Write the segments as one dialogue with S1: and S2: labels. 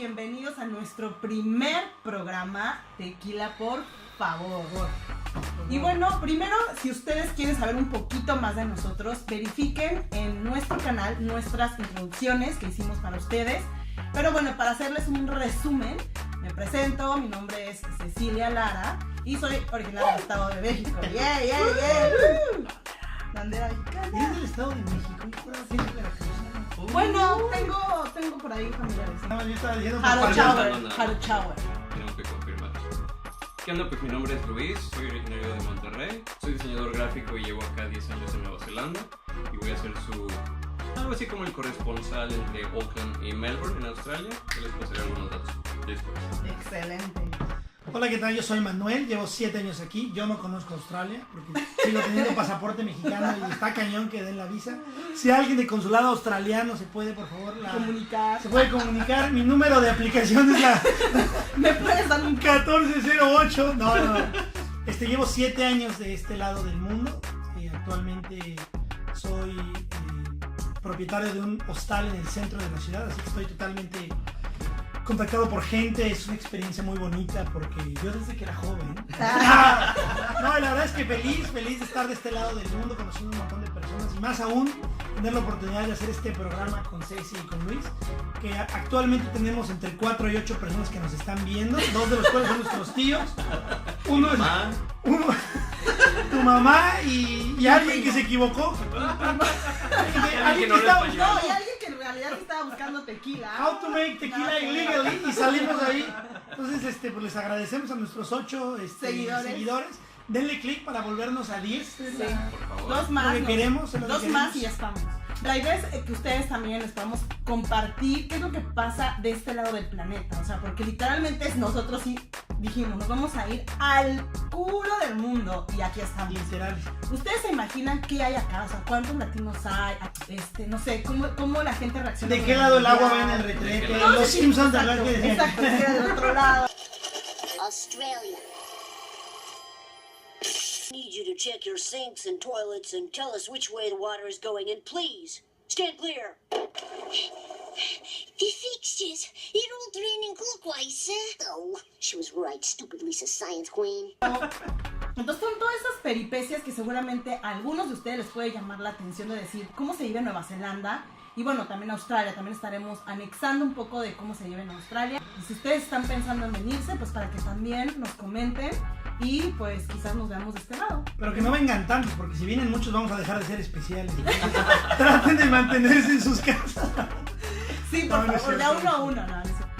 S1: bienvenidos a nuestro primer programa Tequila, por favor. Y bueno, primero, si ustedes quieren saber un poquito más de nosotros, verifiquen en nuestro canal nuestras introducciones que hicimos para ustedes. Pero bueno, para hacerles un resumen, me presento, mi nombre es Cecilia Lara y soy original del Estado de México. ¡Yeah, yeah, yeah! Bandera mexicana.
S2: ¿Eres del Estado de México?
S1: Bueno, tengo por ahí familiares.
S2: No, yo estaba diciendo
S1: Jarochauer.
S3: Tengo que confirmar. ¿Qué onda? Pues mi nombre es Luis, soy originario de Monterrey, soy diseñador gráfico y llevo acá 10 años en Nueva Zelanda y voy a ser algo así como el corresponsal entre Auckland y Melbourne en Australia. Yo les pasaré algunos datos después.
S1: Excelente.
S2: Hola, ¿qué tal? Yo soy Manuel, llevo 7 años aquí. Yo no conozco Australia porque sigo teniendo pasaporte mexicano y está cañón que den la visa. Si alguien de consulado australiano se puede, por favor, se puede comunicar. Mi número de aplicación es la
S1: ¿Me puedes dar un
S2: 1408. No. Llevo 7 años de este lado del mundo. Actualmente soy propietario de un hostal en el centro de la ciudad, así que estoy totalmente contactado por gente. Es una experiencia muy bonita porque yo desde que era joven no, la verdad es que feliz de estar de este lado del mundo, conociendo un montón de personas y más aún tener la oportunidad de hacer este programa con Ceci y con Luis, que actualmente tenemos entre 4 y 8 personas que nos están viendo, 2 de los cuales son nuestros tíos, uno es tu mamá y alguien que se equivocó.
S3: Alguien que no habla español.
S1: No, y alguien que en realidad estaba buscando tequila.
S2: How to make tequila illegally y salimos ahí. Entonces, pues les agradecemos a nuestros 8 seguidores. Denle click para volvernos a 10.
S1: Sí.
S3: Por favor.
S1: 2 más.
S2: Lo que queremos,
S1: Dos más y ya estamos. La idea es que ustedes también les podamos compartir qué es lo que pasa de este lado del planeta. O sea, porque literalmente nosotros sí dijimos, nos vamos a ir al culo del mundo y aquí estamos.
S2: Literal.
S1: ¿Ustedes se imaginan qué hay acá? O sea, ¿cuántos latinos hay? No sé, ¿cómo la gente reacciona?
S2: ¿De qué lado el agua va en el retrete? Los Simpsons, ¿verdad?
S1: Exacto, del otro lado.
S4: Australia. Need you to check your sinks and toilets and tell us which way the water is going, and please stand clear. The fixtures, it all draining clockwise, sir. Oh, she was right, stupid Lisa Science Queen.
S1: Entonces son todas esas peripecias que seguramente a algunos de ustedes les puede llamar la atención de decir cómo se vive en Nueva Zelanda. Y bueno, también Australia, también estaremos anexando un poco de cómo se vive en Australia. Y si ustedes están pensando en venirse, pues para que también nos comenten y pues quizás nos veamos de este lado.
S2: Pero que no vengan tantos, porque si vienen muchos vamos a dejar de ser especiales. Traten de mantenerse en sus casas.
S1: Sí, por favor, de a uno a uno.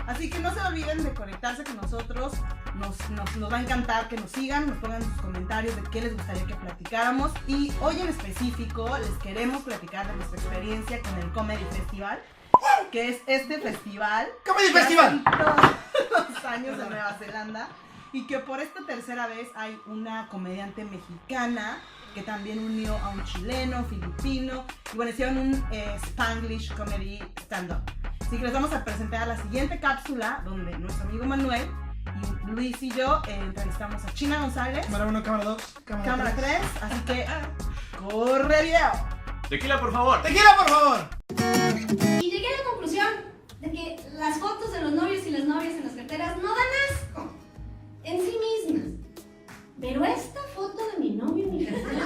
S1: Así que no se olviden de conectarse con nosotros. Nos va a encantar que nos sigan, nos pongan sus comentarios de qué les gustaría que platicáramos. Y hoy en específico les queremos platicar de nuestra experiencia con el Comedy Festival, que es este festival
S2: ¡Comedy Festival!
S1: Todos los años en Nueva Zelanda, y que por esta tercera vez hay una comediante mexicana que también unió a un chileno, filipino, y bueno, hicieron un Spanglish Comedy Stand-Up. Así que les vamos a presentar la siguiente cápsula donde nuestro amigo Manuel y Luis y yo entrevistamos a China González.
S2: Cámara 1, cámara 2,
S1: Cámara 3, así que ¡corre video!
S3: Tequila, por favor.
S2: ¡Tequila, por favor!
S5: Y llegué a la conclusión de que las fotos de los novios y las novias en las carteras no dan asco en sí mismas. Pero esta foto de mi novio en mi cartera...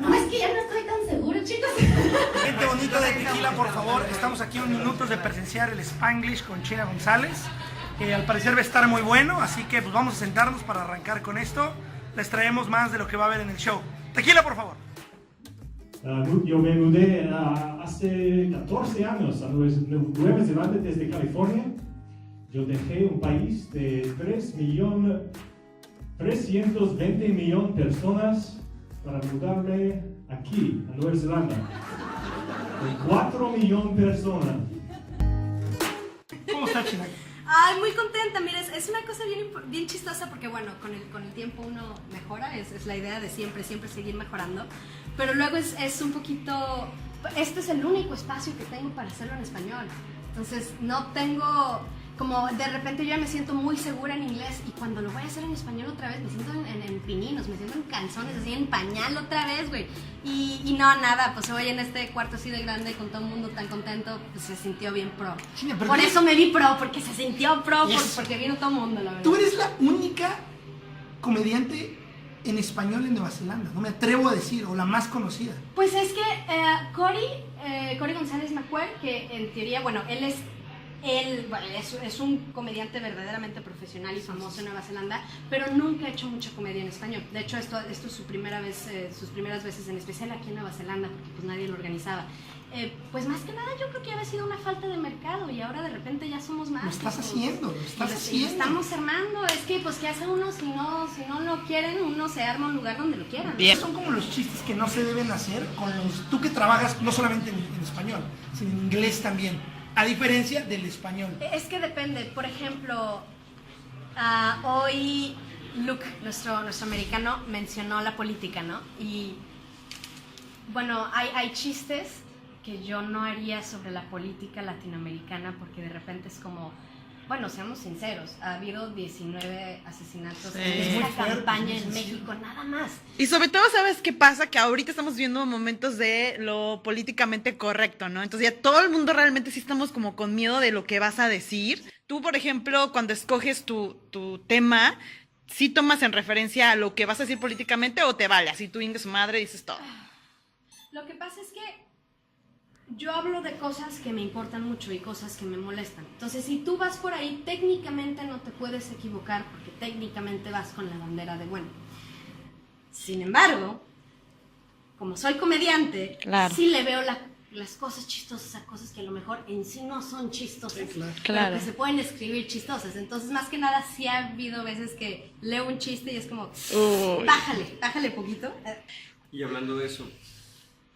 S5: No, es que ya no estoy tan segura, chicos.
S2: Gente bonita de Tequila, por favor. Estamos aquí a unos minutos de presenciar el Spanglish con China González, que al parecer va a estar muy bueno, así que pues vamos a sentarnos para arrancar con esto. Les traemos más de lo que va a haber en el show. Tequila, por favor.
S6: Yo me mudé hace 14 años a Nueva Zelanda desde California. Yo dejé un país de 320 millones de personas para mudarme aquí, a Nueva Zelanda. Con 4 millones de personas.
S2: ¿Cómo está, China?
S5: Ay, muy contenta. Mira, es una cosa bien chistosa porque, bueno, con el tiempo uno mejora. Es la idea de siempre seguir mejorando. Pero luego es un poquito... Este es el único espacio que tengo para hacerlo en español. Entonces, no tengo como de repente yo ya me siento muy segura en inglés y cuando lo voy a hacer en español otra vez me siento en pininos, me siento en calzones, así en pañal otra vez, güey. Y no, nada, pues hoy en este cuarto así de grande con todo el mundo tan contento, pues se sintió bien pro.
S2: China, pero
S5: por
S2: tú-
S5: eso me vi pro, porque se sintió pro,
S2: Yes.
S5: porque vino todo el mundo, la verdad.
S2: Tú eres la única comediante en español en Nueva Zelanda, no me atrevo a decir, o la más conocida.
S5: Pues es que Cory González McQuarrie, que en teoría, bueno, él es un comediante verdaderamente profesional y famoso en Nueva Zelanda, pero nunca ha hecho mucha comedia en español. De hecho, esto es su primera vez, sus primeras veces, en especial aquí en Nueva Zelanda, porque pues nadie lo organizaba. Pues más que nada yo creo que había sido una falta de mercado y ahora de repente ya somos más.
S2: Lo estás haciendo, lo estás
S5: Y
S2: haciendo.
S5: estamos armando, es que pues ¿qué hace uno si no lo quieren? Uno se arma un lugar donde lo quieran.
S2: Son como los chistes que no se deben hacer con los... Tú que trabajas no solamente en español, sino en inglés también, a diferencia del español.
S5: Es que depende, por ejemplo, hoy Luke, nuestro americano, mencionó la política, ¿no? Y bueno, hay chistes que yo no haría sobre la política latinoamericana porque de repente es como, bueno, seamos sinceros, ha habido 19 asesinatos en
S2: Es muy
S5: esta
S2: fuerte,
S5: campaña
S2: es
S5: en
S2: muy
S5: México, nada más.
S1: Y sobre todo, ¿sabes qué pasa? Que ahorita estamos viendo momentos de lo políticamente correcto, ¿no? Entonces ya todo el mundo realmente sí estamos como con miedo de lo que vas a decir. Tú, por ejemplo, cuando escoges tu tema, ¿sí tomas en referencia a lo que vas a decir políticamente o te vale? Así tú, Inge, su madre, dices todo.
S5: Lo que pasa es que yo hablo de cosas que me importan mucho y cosas que me molestan. Entonces, si tú vas por ahí, técnicamente no te puedes equivocar porque técnicamente vas con la bandera de bueno. Sin embargo, como soy comediante,
S1: Claro.
S5: sí le veo las cosas chistosas a cosas que a lo mejor en sí no son chistosas,
S1: Claro.
S5: pero que se pueden escribir chistosas. Entonces, más que nada, sí ha habido veces que leo un chiste y es como,
S1: Uy.
S5: bájale poquito.
S3: Y hablando de eso,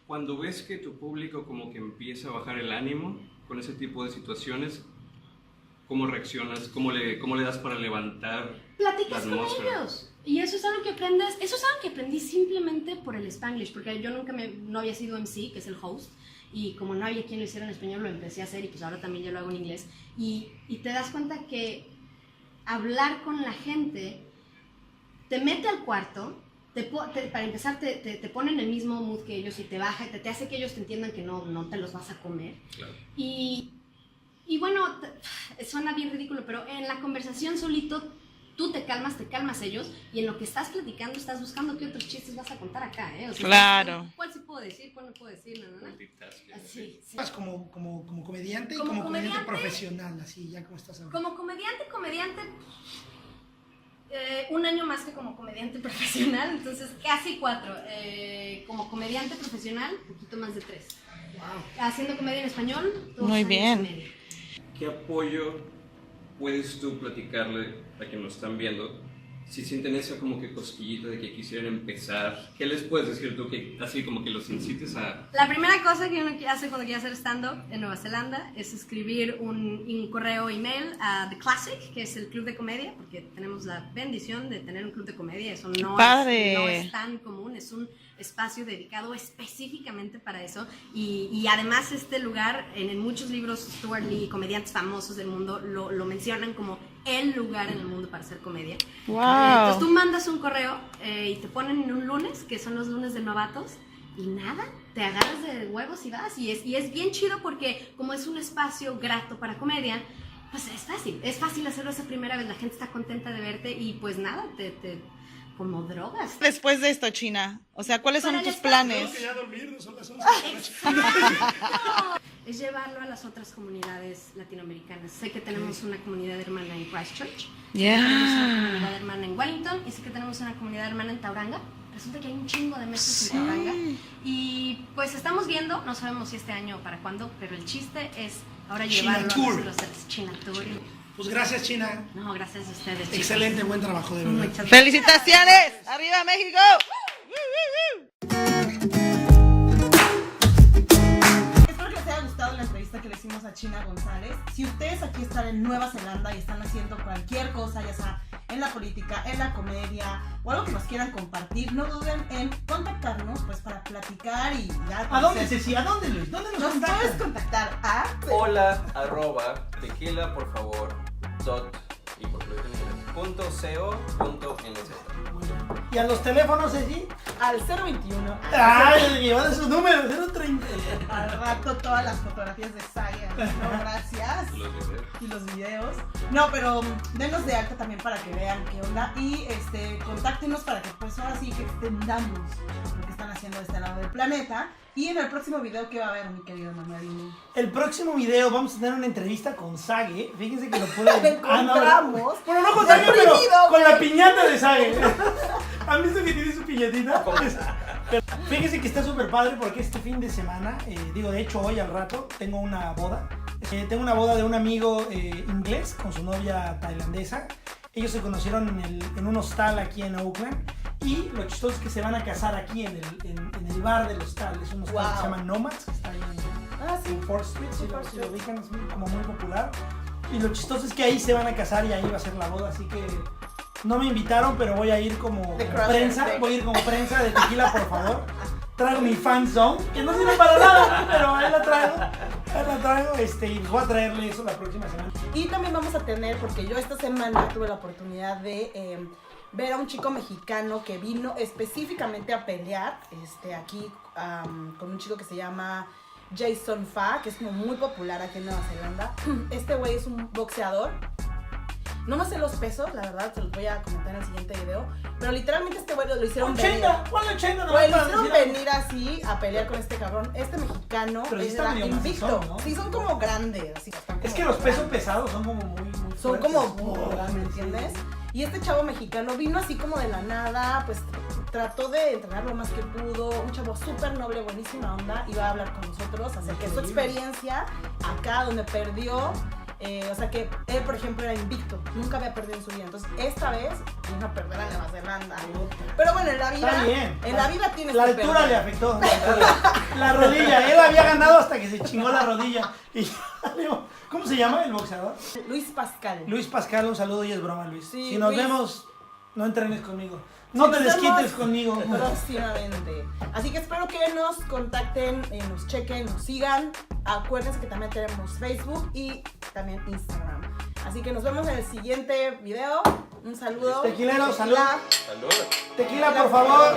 S3: cuando ves que tu público como que empieza a bajar el ánimo con ese tipo de situaciones, ¿cómo reaccionas? ¿Cómo le das para levantar
S5: Platicas
S3: la
S5: con
S3: atmósfera?
S5: ellos. Y eso es algo que aprendes, eso es algo que aprendí simplemente por el Spanglish, porque yo no había sido MC, que es el host, y como no había quien lo hiciera en español, lo empecé a hacer y pues ahora también yo lo hago en inglés. Y te das cuenta que hablar con la gente te mete al cuarto, para empezar te pone en el mismo mood que ellos y te baja, te hace que ellos te entiendan que no te los vas a comer.
S3: Claro.
S5: Y bueno, suena bien ridículo, pero en la conversación solito tú te calmas ellos y en lo que estás platicando estás buscando qué otros chistes vas a contar acá, ¿eh? O sea,
S1: Claro.
S5: ¿cuál sí puedo decir? ¿Cuál no puedo decir? No.
S3: Multitasking.
S5: Así, sí.
S2: Como comediante y
S5: Como
S2: como comediante
S5: comediante.
S2: profesional, así ya como estás ahora.
S5: Como comediante, un año más que como comediante profesional, entonces casi 4. Como comediante profesional, un poquito más de 3.
S2: Wow.
S5: Haciendo comedia en español, 2
S1: Muy
S5: años
S1: bien.
S5: y medio.
S3: ¿Qué apoyo puedes tú platicarle a quienes nos están viendo? Si sienten esa como que cosquillita de que quisieran empezar, ¿qué les puedes decir tú que así como que los incites a...
S5: La primera cosa que uno hace cuando quiere hacer stand-up en Nueva Zelanda es escribir un correo email a The Classic, que es el club de comedia, porque tenemos la bendición de tener un club de comedia. Eso no
S1: ¡Padre!
S5: es tan común, es un espacio dedicado específicamente para eso. Y además este lugar, en muchos libros, Stuart Lee, comediantes famosos del mundo, lo mencionan como el lugar en el mundo para hacer comedia. Entonces tú mandas un correo y te ponen en un lunes, que son los lunes de novatos, y nada, te agarras de huevos y vas. Y es bien chido porque como es un espacio grato para comedia, pues es fácil hacerlo esa primera vez, la gente está contenta de verte y pues nada, como drogas.
S1: Después de esto, China, o sea, ¿cuáles son
S5: Para el
S1: tus planes?
S2: Tengo que ya dormir, no son las 11
S5: Es llevarlo a las otras comunidades latinoamericanas. Sé que tenemos una comunidad hermana en Christchurch, tenemos una comunidad hermana en Wellington y sé que tenemos una comunidad hermana en Tauranga. Resulta que hay un chingo de mesas en Tauranga y pues estamos viendo, no sabemos si este año o para cuándo, pero el chiste es ahora
S2: China
S5: llevarlo
S2: Tour.
S5: a los China Tour.
S2: Pues gracias, China.
S5: No, gracias a ustedes, chicos.
S2: Excelente, buen trabajo, de verdad.
S5: Muchas gracias.
S1: ¡Felicitaciones! ¡Arriba México! Espero que les haya gustado la entrevista que le hicimos a China González. Si ustedes aquí están en Nueva Zelanda y están haciendo cualquier cosa, ya sea en la política, en la comedia o algo que nos quieran compartir, no duden en contactarnos pues para platicar y dar
S2: ¿A dónde,
S1: consejos.
S2: Ceci? ¿A dónde, Luis? ¿Dónde nos
S1: Nos
S2: contactan?
S1: puedes contactar a
S3: Hola, @tequila, por favor. dot, y por lo .co.nz.
S2: ¿Y a los teléfonos, Ceci?
S1: Al 021.
S2: ¡Ay, llevan sus números! 030.
S1: Al rato todas las fotografías de Saga. No, gracias.
S3: Los videos.
S1: Y los videos. No, pero denos de alta también para que vean qué onda. Y contáctenos para que pues ahora sí que extendamos lo que están haciendo de este lado del planeta. Y en el próximo video, ¿qué va a haber, mi querido Manuel?
S2: El próximo video vamos a tener una entrevista con Sage. Fíjense que lo pueden...
S1: Lo encontramos.
S2: Bueno, no con Sage, pero
S1: Deprimido,
S2: con la
S1: güey.
S2: piñata de Sage. ¿Han visto que tiene su piñatita? Pero fíjense que está súper padre porque este fin de semana, de hecho hoy al rato, tengo una boda. Tengo una boda de un amigo inglés con su novia tailandesa. Ellos se conocieron en un hostal aquí en Oakland. Y lo chistoso es que se van a casar aquí en el bar del hostal. Es un hostal que se llama Nomads, que está ahí en 4th Street, si lo ubican, es como muy popular. Y lo chistoso es que ahí se van a casar y ahí va a ser la boda, así que no me invitaron, pero voy a ir como prensa, de tequila, por favor. Traigo mi fan zone, que no sirve para nada, pero ahí la traigo, y voy a traerle eso la próxima semana.
S1: Y también vamos a tener, porque yo esta semana tuve la oportunidad de ver a un chico mexicano que vino específicamente a pelear aquí con un chico que se llama Jason Fa, que es como muy popular aquí en Nueva Zelanda. Este güey es un boxeador. No me sé los pesos, la verdad, se los voy a comentar en el siguiente video. Pero literalmente este güey lo hicieron venir.
S2: ¿Cuál 80? No,
S1: Güey, lo hicieron venir así a pelear con este cabrón. Este mexicano
S2: pero sí está
S1: era
S2: medio
S1: invicto.
S2: macizón, ¿no?
S1: Sí, son como grandes. Así, están
S2: Es
S1: como
S2: que los pesos
S1: grandes.
S2: pesados son como muy
S1: Son
S2: fuertes,
S1: como
S2: muy
S1: burros,
S2: grandes,
S1: ¿me
S2: sí.
S1: entiendes? Y este chavo mexicano vino así como de la nada, pues trató de entrenar lo más que pudo. Un chavo súper noble, buenísima onda. Iba a hablar con nosotros acerca de su experiencia acá donde perdió. O sea que él, por ejemplo, era invicto. Nunca había perdido en su vida. Entonces, esta vez vino a perder a Nueva Zelanda. Pero bueno, en la vida,
S2: Está bien.
S1: en la vida tienes
S2: La
S1: que
S2: altura
S1: perder.
S2: le afectó. La rodilla. Él había ganado hasta que se chingó la rodilla. Y, ¿cómo se llama el boxeador?
S1: Luis Pascal.
S2: Luis Pascal, un saludo y es broma, Luis.
S1: Sí,
S2: si nos
S1: Luis.
S2: vemos, no entrenes conmigo. No te
S1: Nos vemos
S2: desquites conmigo.
S1: próximamente. Así que espero que nos contacten, nos chequen, nos sigan. Acuérdense que también tenemos Facebook y también Instagram. Así que nos vemos en el siguiente video. Un saludo.
S2: Tequilero, salud.
S3: Salud.
S2: Tequila, por favor.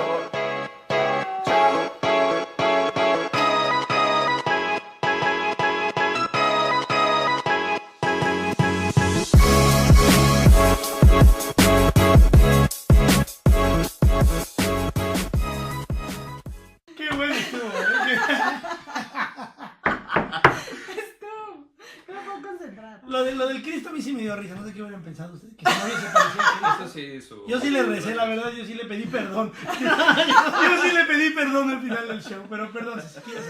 S2: Qué bueno estuvo,
S1: No me puedo concentrar.
S2: Lo del Cristo a mí sí me dio risa, no sé qué hubieran pensado ustedes. Que su novia se parecía a Cristo.
S3: Eso sí, su...
S2: Yo sí le recé, la verdad, yo sí le pedí perdón. Yo sí le pedí perdón al final del show, pero perdón, si quieres.